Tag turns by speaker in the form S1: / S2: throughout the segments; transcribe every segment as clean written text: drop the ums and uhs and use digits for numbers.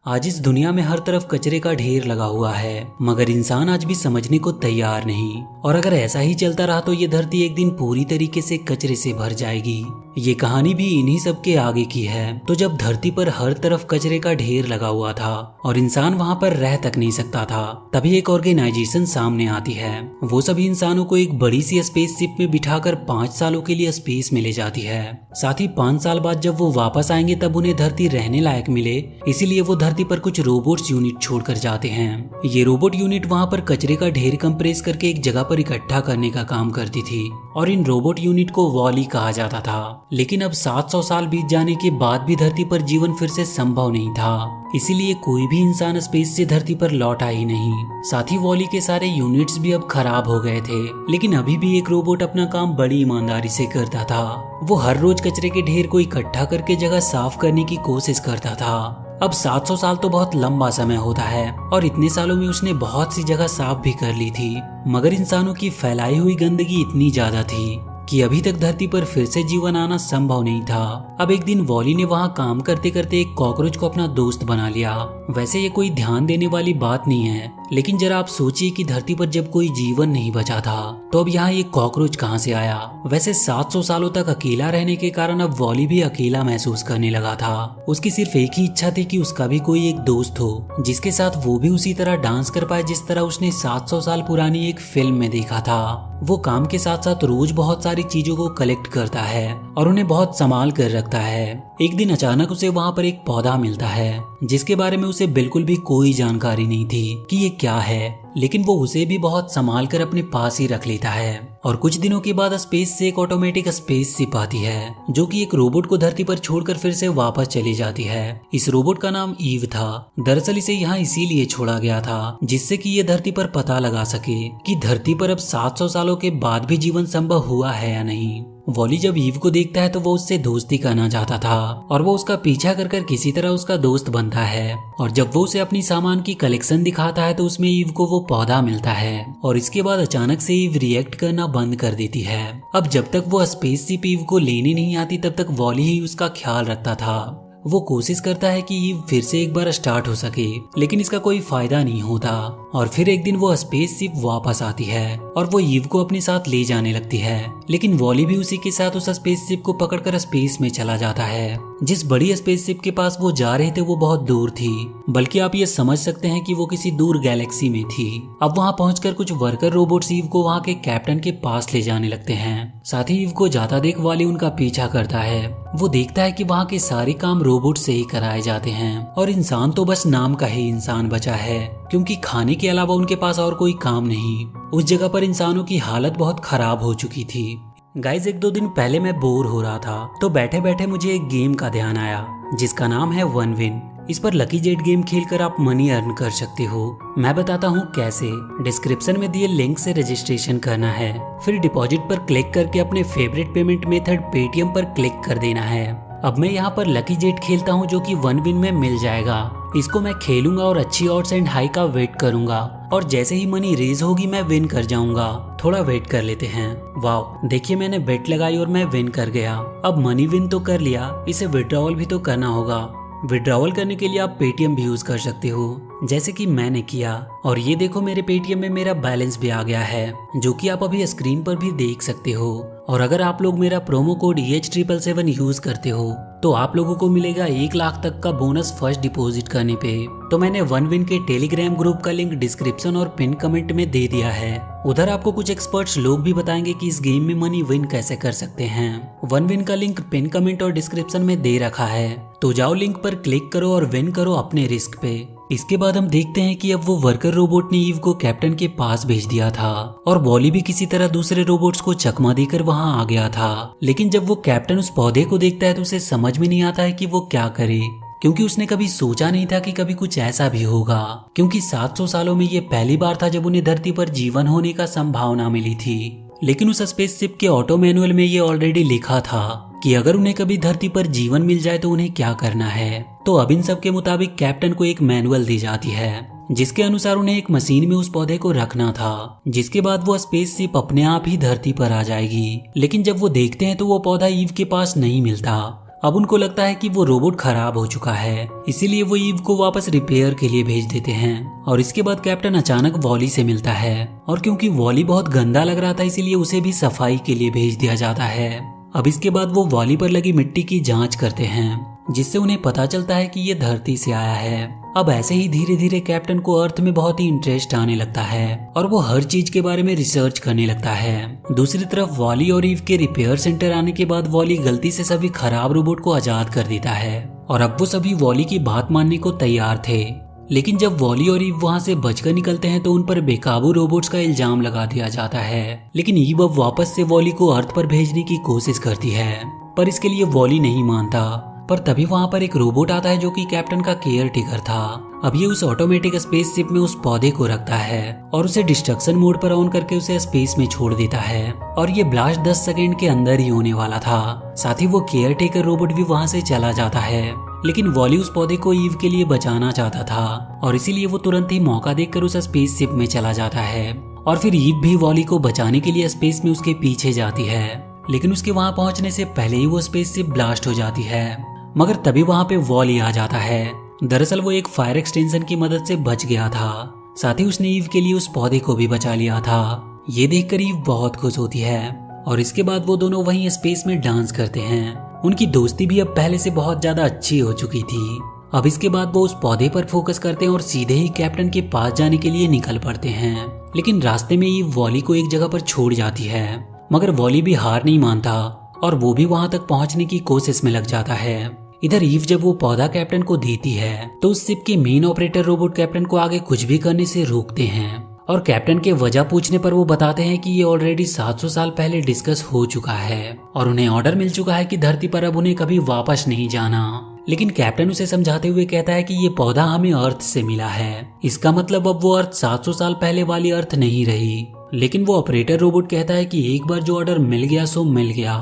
S1: आज इस दुनिया में हर तरफ कचरे का ढेर लगा हुआ है, मगर इंसान आज भी समझने को तैयार नहीं। और अगर ऐसा ही चलता रहा तो ये धरती एक दिन पूरी तरीके से कचरे से भर जाएगी। ये कहानी भी इन्हीं सब के आगे की है। तो जब धरती पर हर तरफ कचरे का ढेर लगा हुआ था और इंसान वहाँ पर रह तक नहीं सकता था, तभी एक ऑर्गेनाइजेशन सामने आती है। वो सभी इंसानों को एक बड़ी सी स्पेसशिप में बिठाकर 5 सालों के लिए स्पेस में ले जाती है। साथ ही 5 साल बाद जब वो वापस आएंगे तब उन्हें धरती रहने लायक मिले, इसीलिए वो धरती पर कुछ रोबोट्स यूनिट छोड़कर जाते हैं। ये रोबोट यूनिट वहाँ पर कचरे का ढेर कंप्रेस करके एक जगह पर इकट्ठा करने का काम करती थी और इन रोबोट यूनिट को वॉली कहा जाता था। लेकिन अब 700 साल बीत जाने के बाद भी धरती पर जीवन फिर से संभव नहीं था, इसीलिए कोई भी इंसान स्पेस से धरती पर लौटा ही नहीं। साथ ही वॉली के सारे यूनिट्स भी अब खराब हो गए थे, लेकिन अभी भी एक रोबोट अपना काम बड़ी ईमानदारी से करता था। वो हर रोज कचरे के ढेर को इकट्ठा करके जगह साफ करने की कोशिश करता था। अब 700 साल तो बहुत लंबा समय होता है और इतने सालों में उसने बहुत सी जगह साफ भी कर ली थी, मगर इंसानों की फैलाई हुई गंदगी इतनी ज्यादा थी कि अभी तक धरती पर फिर से जीवन आना संभव नहीं था। अब एक दिन वॉली ने वहाँ काम करते करते एक कॉकरोच को अपना दोस्त बना लिया। वैसे ये कोई ध्यान देने वाली बात नहीं है, लेकिन जरा आप सोचिए कि धरती पर जब कोई जीवन नहीं बचा था तो अब यहाँ ये कॉकरोच कहाँ से आया। वैसे 700 सालों तक अकेला रहने के कारण अब वॉली भी अकेला महसूस करने लगा था। उसकी सिर्फ एक ही इच्छा थी कि उसका भी कोई एक दोस्त हो जिसके साथ वो भी उसी तरह डांस कर पाए जिस तरह उसने 700 साल पुरानी एक फिल्म में देखा था। वो काम के साथ साथ रोज बहुत सारी चीजों को कलेक्ट करता है और उन्हें बहुत संभाल कर रखता है। एक दिन अचानक उसे वहाँ पर एक पौधा मिलता है जिसके बारे में उसे बिल्कुल भी कोई जानकारी नहीं थी कि ये क्या है, लेकिन वो उसे भी बहुत संभाल कर अपने पास ही रख लेता है। और कुछ दिनों के बाद स्पेस से एक ऑटोमेटिक स्पेसशिप आती है जो कि एक रोबोट को धरती पर छोड़कर फिर से वापस चली जाती है। इस रोबोट का नाम ईव था। दरअसल इसे यहाँ इसीलिए छोड़ा गया था जिससे कि ये धरती पर पता लगा सके कि धरती पर अब 700 सालों के बाद भी जीवन संभव हुआ है या नहीं। वॉली जब ईव को देखता है तो वो उससे दोस्ती करना चाहता था और वो उसका पीछा कर कर किसी तरह उसका दोस्त बनता है। और जब वो उसे अपनी सामान की कलेक्शन दिखाता है तो उसमें ईव को वो पौधा मिलता है और इसके बाद अचानक से ईव रिएक्ट करना बंद कर देती है। अब जब तक वो स्पेसशिप ईव को लेने नहीं आती तब तक वॉली ही उसका ख्याल रखता था। वो कोशिश करता है कि ईव फिर से एक बार स्टार्ट हो सके, लेकिन इसका कोई फायदा नहीं होता। और फिर एक दिन वो स्पेसशिप वापस आती है और वो ईव को अपने साथ ले जाने लगती है, लेकिन वॉली भी उसी के साथ उस स्पेसशिप को पकड़कर स्पेस में चला जाता है। जिस बड़ी स्पेसशिप के पास वो जा रहे थे वो बहुत दूर थी, बल्कि आप ये समझ सकते हैं कि वो किसी दूर गैलेक्सी में थी। अब वहाँ पहुंचकर कुछ वर्कर रोबोट्स ईव को वहाँ के कैप्टन के पास ले जाने लगते हैं। साथ ही ईव को जाता देख वॉली उनका पीछा करता है। वो देखता है कि वहाँ के सारे काम रोबोट से ही कराए जाते हैं और इंसान तो बस नाम का ही इंसान बचा है, क्योंकि खाने के अलावा उनके पास और कोई काम नहीं। उस जगह पर इंसानों की हालत बहुत खराब हो चुकी थी। गाइज, 1-2 दिन पहले मैं बोर हो रहा था तो बैठे बैठे मुझे एक गेम का ध्यान आया जिसका नाम है वन विन। इस पर लकी जेट गेम खेलकर आप मनी अर्न कर सकते हो। मैं बताता हूँ कैसे। डिस्क्रिप्शन में दिए लिंक से रजिस्ट्रेशन करना है, फिर डिपॉजिट पर क्लिक करके अपने फेवरेट पेमेंट मेथड पेटीएम पर क्लिक कर देना है। अब मैं यहाँ पर लकी जेट खेलता हूँ जो कि वन विन में मिल जाएगा। इसको मैं खेलूंगा और अच्छी ऑड्स एंड हाई का वेट करूंगा और जैसे ही मनी रेज होगी मैं विन कर जाऊंगा। थोड़ा वेट कर लेते हैं। वाह, देखिए मैंने बेट लगाई और मैं विन कर गया। अब मनी विन तो कर लिया, इसे विड्रॉवल भी तो करना होगा। विड्रॉवल करने के लिए आप पेटीएम भी यूज कर सकते हो, जैसे कि मैंने किया। और ये देखो मेरे पेटीएम में मेरा बैलेंस भी आ गया है, जो कि आप अभी स्क्रीन पर भी देख सकते हो। और अगर आप लोग मेरा प्रोमो कोड EH777 यूज करते हो तो आप लोगों को मिलेगा 1 लाख तक का बोनस फर्स्ट डिपॉजिट करने पे। तो मैंने वन विन के टेलीग्राम ग्रुप का लिंक डिस्क्रिप्शन और पिन कमेंट में दे दिया है। उधर आपको कुछ एक्सपर्ट्स लोग भी बताएंगे कि इस गेम में मनी विन कैसे कर सकते हैं। वन विन का लिंक पिन कमेंट और डिस्क्रिप्शन में दे रखा है, तो जाओ लिंक पर क्लिक करो और विन करो अपने रिस्क पे। इसके बाद हम देखते हैं कि अब वो वर्कर रोबोट ने ईव को कैप्टन के पास भेज दिया था और वॉली भी किसी तरह दूसरे रोबोट्स को चकमा देकर वहां आ गया था। लेकिन जब वो कैप्टन उस पौधे को देखता है तो उसे समझ में नहीं आता है कि वो क्या करे, क्योंकि उसने कभी सोचा नहीं था कि कभी कुछ ऐसा भी होगा। क्योंकि 700 सालों में ये पहली बार था जब उन्हें धरती पर जीवन होने का संभावना मिली थी। लेकिन उस स्पेसशिप के ऑटो मैनुअल में ये ऑलरेडी लिखा था कि अगर उन्हें कभी धरती पर जीवन मिल जाए तो उन्हें क्या करना है। तो अब इन सब के मुताबिक कैप्टन को एक मैनुअल दी जाती है जिसके अनुसार उन्हें एक मशीन में उस पौधे को रखना था, जिसके बाद वो स्पेसशिप अपने आप ही धरती पर आ जाएगी। लेकिन जब वो देखते हैं तो वो पौधा ईव के पास नहीं मिलता अब उनको लगता है कि वो रोबोट खराब हो चुका है, इसीलिए वो ईव को वापस रिपेयर के लिए भेज देते हैं। और इसके बाद कैप्टन अचानक वॉली से मिलता है और क्योंकि वॉली बहुत गंदा लग रहा था इसीलिए उसे भी सफाई के लिए भेज दिया जाता है। अब इसके बाद वो वॉली पर लगी मिट्टी की जांच करते हैं, जिससे उन्हें पता चलता है कि ये धरती से आया है। अब ऐसे ही धीरे धीरे कैप्टन को अर्थ में बहुत ही इंटरेस्ट आने लगता है और वो हर चीज के बारे में रिसर्च करने लगता है। दूसरी तरफ वॉली और ईव के रिपेयर सेंटर आने के बाद वॉली गलती से सभी खराब रोबोट को आजाद कर देता है और अब वो सभी वॉली की बात मानने को तैयार थे। लेकिन जब वॉली और ईव वहाँ से बचकर निकलते हैं तो उन पर बेकाबू रोबोट्स का इल्जाम लगा दिया जाता है। लेकिन ईव अब वापस से वॉली को अर्थ पर भेजने की कोशिश करती है, पर इसके लिए वॉली नहीं मानता। पर तभी वहाँ पर एक रोबोट आता है जो कि कैप्टन का केयर टेकर था। अब ये उस ऑटोमेटिक स्पेसशिप में उस पौधे को रखता है और उसे डिस्ट्रक्शन मोड पर ऑन करके उसे स्पेस में छोड़ देता है और ये ब्लास्ट 10 सेकंड के अंदर ही होने वाला था। साथ ही वो केयर टेकर रोबोट भी वहाँ से चला जाता है। लेकिन वॉली उस पौधे को ईव के लिए बचाना चाहता था और इसीलिए वो तुरंत ही मौका देखकर उस स्पेसशिप में चला जाता है और फिर ईव भी वॉली को बचाने के लिए स्पेस में उसके पीछे जाती है। लेकिन उसके वहाँ पहुँचने से पहले ही वो स्पेसशिप ब्लास्ट हो जाती है। मगर तभी वहाँ पे वॉली आ जाता है। दरअसल वो एक फायर एक्सटेंशन की मदद से बच गया था, साथ ही उसने ईव के लिए उस पौधे को भी बचा लिया था। ये देखकर ईव बहुत खुश होती है और इसके बाद वो दोनों वहीं स्पेस में डांस करते हैं। उनकी दोस्ती भी अब पहले से बहुत ज्यादा अच्छी हो चुकी थी। अब इसके बाद वो उस पौधे पर फोकस करते हैं और सीधे ही कैप्टन के पास जाने के लिए निकल पड़ते हैं। लेकिन रास्ते में ईव वॉली को एक जगह पर छोड़ जाती है, मगर वॉली भी हार नहीं मानता और वो भी वहां तक पहुंचने की कोशिश में लग जाता है। इधर ईव जब वो पौधा कैप्टन को देती है तो उस शिप के मेन ऑपरेटर रोबोट कैप्टन को आगे कुछ भी करने से रोकते हैं और कैप्टन के वजह पूछने पर वो बताते हैं कि ये ऑलरेडी 700 साल पहले डिस्कस हो चुका है और उन्हें ऑर्डर मिल चुका है कि धरती पर अब उन्हें कभी वापस नहीं जाना। लेकिन कैप्टन उसे समझाते हुए कहता है कि ये पौधा हमें अर्थ से मिला है, इसका मतलब अब वो अर्थ 700 साल पहले वाली अर्थ नहीं रही। लेकिन वो ऑपरेटर रोबोट कहता है कि एक बार जो ऑर्डर मिल गया सो मिल गया,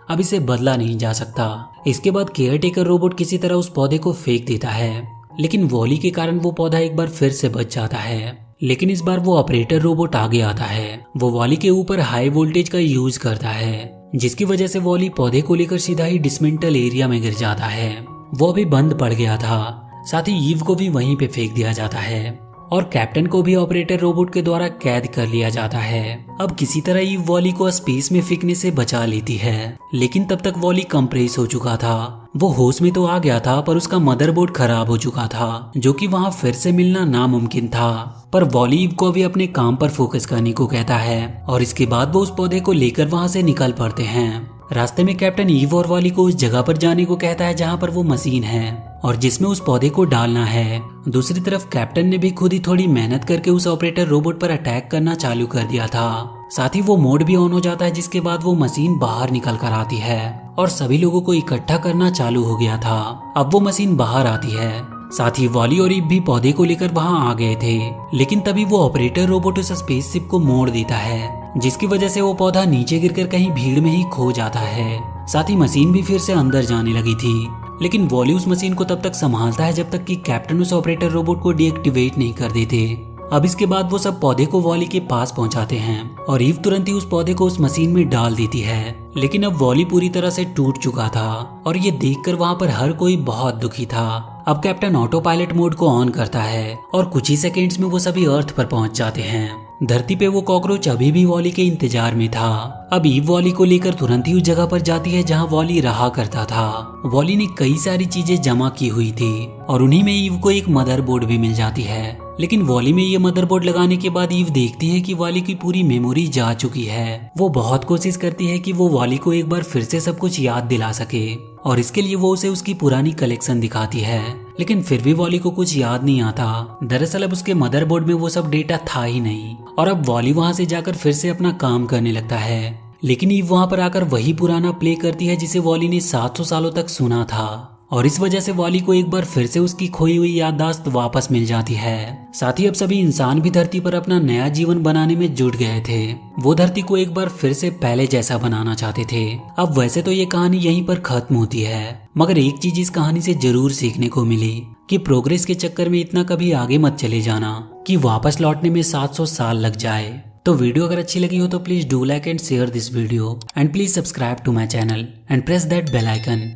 S1: अब इसे बदला नहीं जा सकता। इसके बाद केयर टेकर रोबोट किसी तरह उस पौधे को फेंक देता है, लेकिन वॉली के कारण वो पौधा एक बार फिर से बच जाता है। लेकिन इस बार वो ऑपरेटर रोबोट आगे आता है। वो वॉली के ऊपर हाई वोल्टेज का यूज करता है, जिसकी वजह से वॉली पौधे को लेकर सीधा ही डिसमेंटल एरिया में गिर जाता है। वो भी बंद पड़ गया था। साथ ही ईव को भी वहीं पे फेंक दिया जाता है और कैप्टन को भी ऑपरेटर रोबोट के द्वारा कैद कर लिया जाता है। अब किसी तरह ईव वॉली को स्पेस में फेंकने से बचा लेती है, लेकिन तब तक वॉली कंप्रेस हो चुका था। वो होश में तो आ गया था पर उसका मदरबोर्ड खराब हो चुका था, जो कि वहाँ फिर से मिलना नामुमकिन था। पर वॉली ईव को भी अपने काम पर फोकस करने को कहता है और इसके बाद वो उस पौधे को लेकर वहाँ से निकल पड़ते हैं। रास्ते में कैप्टन ईव और वॉली को उस जगह पर जाने को कहता है जहाँ पर वो मशीन है और जिसमें उस पौधे को डालना है। दूसरी तरफ कैप्टन ने भी खुद ही थोड़ी मेहनत करके उस ऑपरेटर रोबोट पर अटैक करना चालू कर दिया था। साथ ही वो मोड भी ऑन हो जाता है, जिसके बाद वो मशीन बाहर निकल कर आती है और सभी लोगों को इकट्ठा करना चालू हो गया था। अब वो मशीन बाहर आती है। साथ ही वॉली और ईव भी पौधे को लेकर वहां आ गए थे, लेकिन तभी वो ऑपरेटर रोबोट उस स्पेसशिप को मोड़ देता है, जिसकी वजह से वो पौधा नीचे गिरकर कहीं भीड़ में ही खो जाता है। साथ ही मशीन भी फिर से अंदर जाने लगी थी, लेकिन वॉली उस मशीन को तब तक संभालता है जब तक कि कैप्टन उस ऑपरेटर रोबोट को डीएक्टिवेट नहीं कर देते। अब इसके बाद वो सब पौधे को वॉली के पास पहुंचाते हैं और ईव तुरंत ही उस पौधे को उस मशीन में डाल देती है। लेकिन अब वॉली पूरी तरह से टूट चुका था और ये देखकर वहाँ पर हर कोई बहुत दुखी था। अब कैप्टन ऑटो पायलट मोड को ऑन करता है और कुछ ही सेकेंड्स में वो सभी अर्थ पर पहुंच जाते हैं। धरती पे वो कॉकरोच अभी भी वॉली के इंतजार में था। अब ईव वॉली को लेकर तुरंत ही उस जगह पर जाती है जहां वॉली रहा करता था। वॉली ने कई सारी चीजें जमा की हुई थी और उन्हीं में ईव को एक मदरबोर्ड भी मिल जाती है। लेकिन वॉली में ये मदरबोर्ड लगाने के बाद ईव देखती है कि वॉली की पूरी मेमोरी जा चुकी है। वो बहुत कोशिश करती है कि वो वॉली को एक बार फिर से सब कुछ याद दिला सके और इसके लिए वो उसे उसकी पुरानी कलेक्शन दिखाती है, लेकिन फिर भी वॉली को कुछ याद नहीं आता। दरअसल अब उसके मदरबोर्ड में वो सब डेटा था ही नहीं और अब वॉली वहां से जाकर फिर से अपना काम करने लगता है। लेकिन ईव वहां पर आकर वही पुराना प्ले करती है जिसे वॉली ने 700 सालों तक सुना था और इस वजह से वॉली को एक बार फिर से उसकी खोई हुई याददाश्त वापस मिल जाती है। साथ ही अब सभी इंसान भी धरती पर अपना नया जीवन बनाने में जुट गए थे। वो धरती को एक बार फिर से पहले जैसा बनाना चाहते थे। अब वैसे तो ये कहानी यहीं पर खत्म होती है, मगर एक चीज इस कहानी से जरूर सीखने को मिली कि प्रोग्रेस के चक्कर में इतना कभी आगे मत चले जाना कि वापस लौटने में 700 साल लग जाए। तो वीडियो अगर अच्छी लगी हो तो please do like and share this video and please subscribe to my channel and press that bell icon.